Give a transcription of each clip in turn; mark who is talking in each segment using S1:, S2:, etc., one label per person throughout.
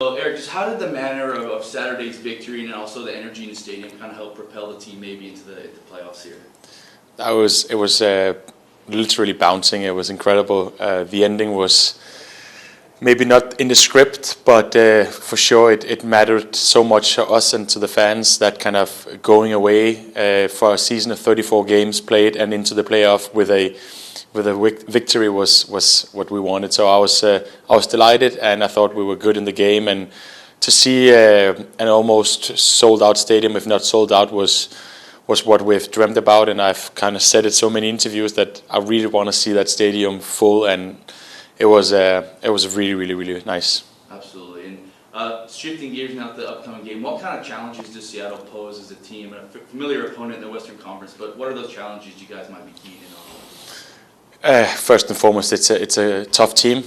S1: So Erik, just how did the manner of Saturday's victory and also the energy in the stadium kind of help propel the team maybe into the playoffs here?
S2: It was literally bouncing. It was incredible. The ending was maybe not in the script, but for sure it mattered so much to us and to the fans that kind of going away for a season of 34 games played and into the playoff with a victory was what we wanted. So I was delighted, and I thought we were good in the game. And to see an almost sold out stadium, if not sold out, was what we've dreamt about. And I've kind of said it so many interviews that I really want to see that stadium full. And it was really nice.
S1: Absolutely. And shifting gears now to the upcoming game, what kind of challenges does Seattle pose as a team, a familiar opponent in the Western Conference? But what are those challenges you guys might be keying in on?
S2: First and foremost, it's a tough team.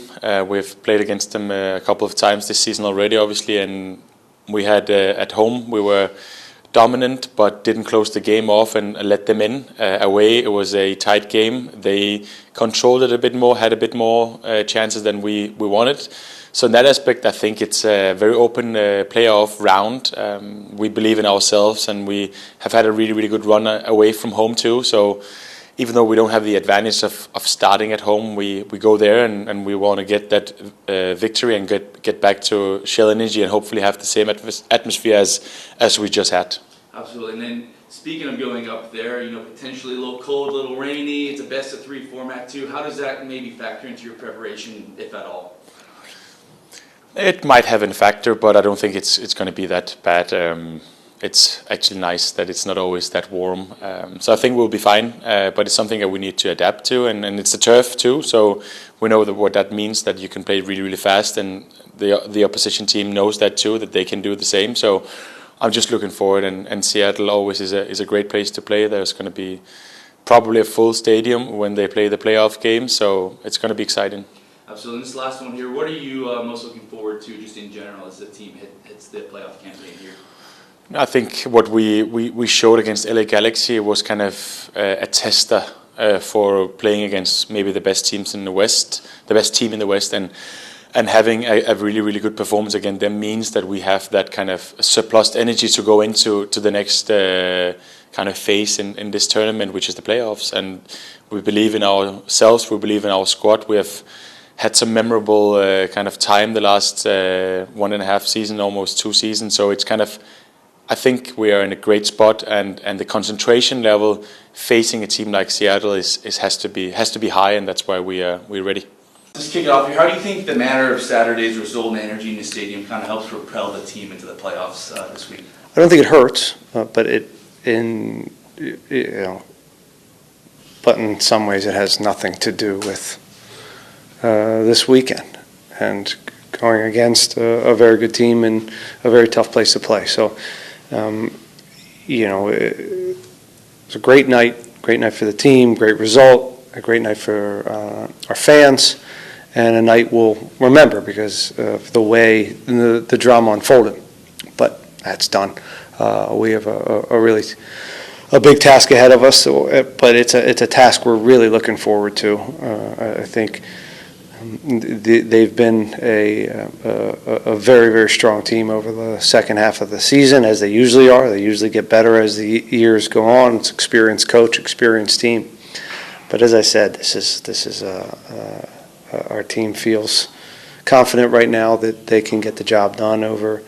S2: We've played against them a couple of times this season already, obviously, and we had at home we were dominant but didn't close the game off and let them in. Away, it was a tight game. They controlled it a bit more, had a bit more chances than we wanted. So in that aspect, I think it's a very open playoff round. We believe in ourselves, and we have had a really good run away from home too. So even though we don't have the advantage of starting at home, we go there and we want to get that victory and get back to Shell Energy and hopefully have the same atmosphere as we just had.
S1: Absolutely. And then speaking of going up there, potentially a little cold, a little rainy, it's a best of 3 format too. How does that maybe factor into your preparation, if at all?
S2: It might have a factor, but I don't think it's going to be that bad. It's actually nice that it's not always that warm. So I think we'll be fine, but it's something that we need to adapt to, and it's a turf too, so we know what that means, that you can play really fast, and the opposition team knows that too, that they can do the same. So I'm just looking forward, and Seattle always is a great place to play. There's going to be probably a full stadium when they play the playoff game, so it's going to be exciting.
S1: Absolutely. This last one here, what are you most looking forward to just in general as the team hits the playoff campaign here?
S2: I think what we showed against LA Galaxy was kind of a tester for playing against maybe the best teams in the West, the best team in the West, and having a really good performance against them means that we have that kind of surplus energy to go into the next kind of phase in this tournament, which is the playoffs. And we believe in ourselves, we believe in our squad. We have had some memorable kind of time the last 1.5 season, almost 2 seasons. So it's kind of, I think we are in a great spot, and the concentration level facing a team like Seattle has to be high, and that's why we're ready.
S1: Just kick it off here. How do you think the manner of Saturday's result and energy in the stadium kind of helps propel the team into the playoffs this week?
S3: I don't think it hurts, but but in some ways it has nothing to do with this weekend and going against a very good team in a very tough place to play. So. It was a great night for the team, great result, a great night for our fans, and a night we'll remember because of the way the drama unfolded. But that's done. We have a big task ahead of us, but it's a task we're really looking forward to. I think they've been a very strong team over the second half of the season, as they usually are. They usually get better as the years go on. It's experienced coach, experienced team. But as I said, this is our team feels confident right now that they can get the job done over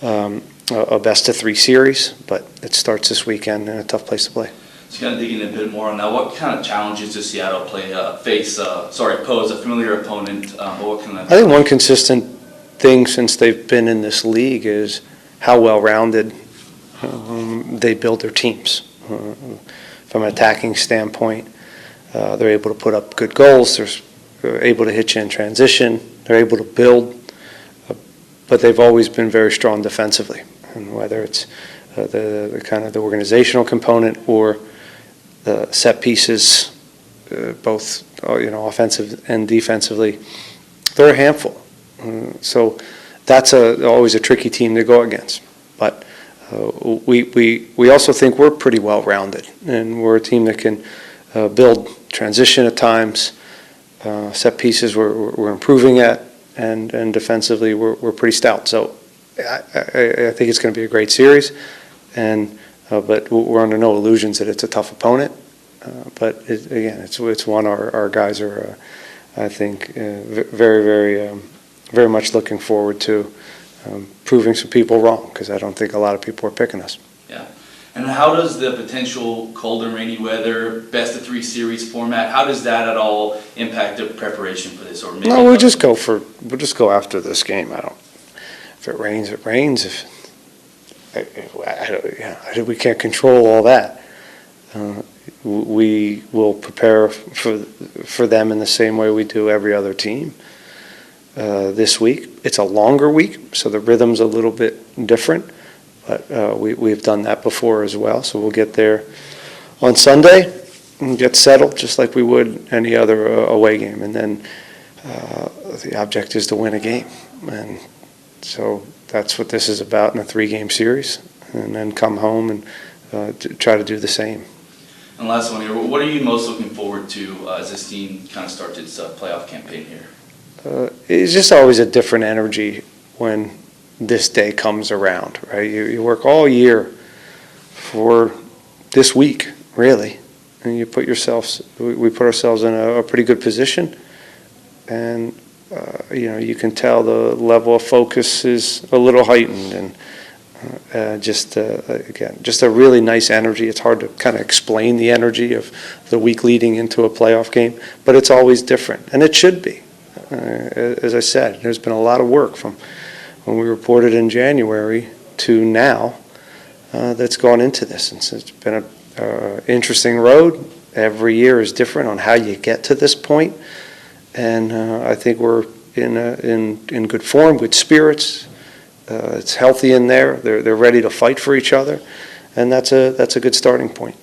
S3: a best of 3 series. But it starts this weekend in a tough place to play.
S1: Just kind of digging in a bit more on that. What kind of challenges does Seattle pose a familiar opponent? I
S3: think one consistent thing since they've been in this league is how well-rounded they build their teams. From an attacking standpoint, they're able to put up good goals. They're able to hit you in transition. They're able to build, but they've always been very strong defensively. And whether it's the kind of the organizational component or the set pieces, both offensive and defensively, they're a handful. So that's always a tricky team to go against. But we also think we're pretty well rounded, and we're a team that can build transition at times. Set pieces we're improving at, and defensively we're pretty stout. So I think it's going to be a great series, but we're under no illusions that it's a tough opponent. But it's one our guys are, I think, very much looking forward to proving some people wrong, because I don't think a lot of people are picking us.
S1: Yeah. And how does the potential cold and rainy weather, best of 3 series format, how does that at all impact the preparation for this? Or maybe
S3: No, we'll just go after this game. If it rains, it rains. We can't control all that. We will prepare for them in the same way we do every other team. This week, it's a longer week, so the rhythm's a little bit different. But we've done that before as well, so we'll get there on Sunday and get settled just like we would any other away game. And then the object is to win a game. And so that's what this is about in a 3-game series. And then come home and try to do the same.
S1: And last one here, what are you most looking forward to as this team kind of starts its playoff campaign here?
S3: It's just always a different energy when this day comes around, right? You work all year for this week, really, and we put ourselves in a pretty good position, and you can tell the level of focus is a little heightened, and just a really nice energy. It's hard to kind of explain the energy of the week leading into a playoff game, but it's always different, and it should be. As I said, there's been a lot of work from when we reported in January to now that's gone into this. And so it's been an interesting road. Every year is different on how you get to this point. And I think we're in good form, good spirits. It's healthy in there. They're ready to fight for each other. And that's a good starting point.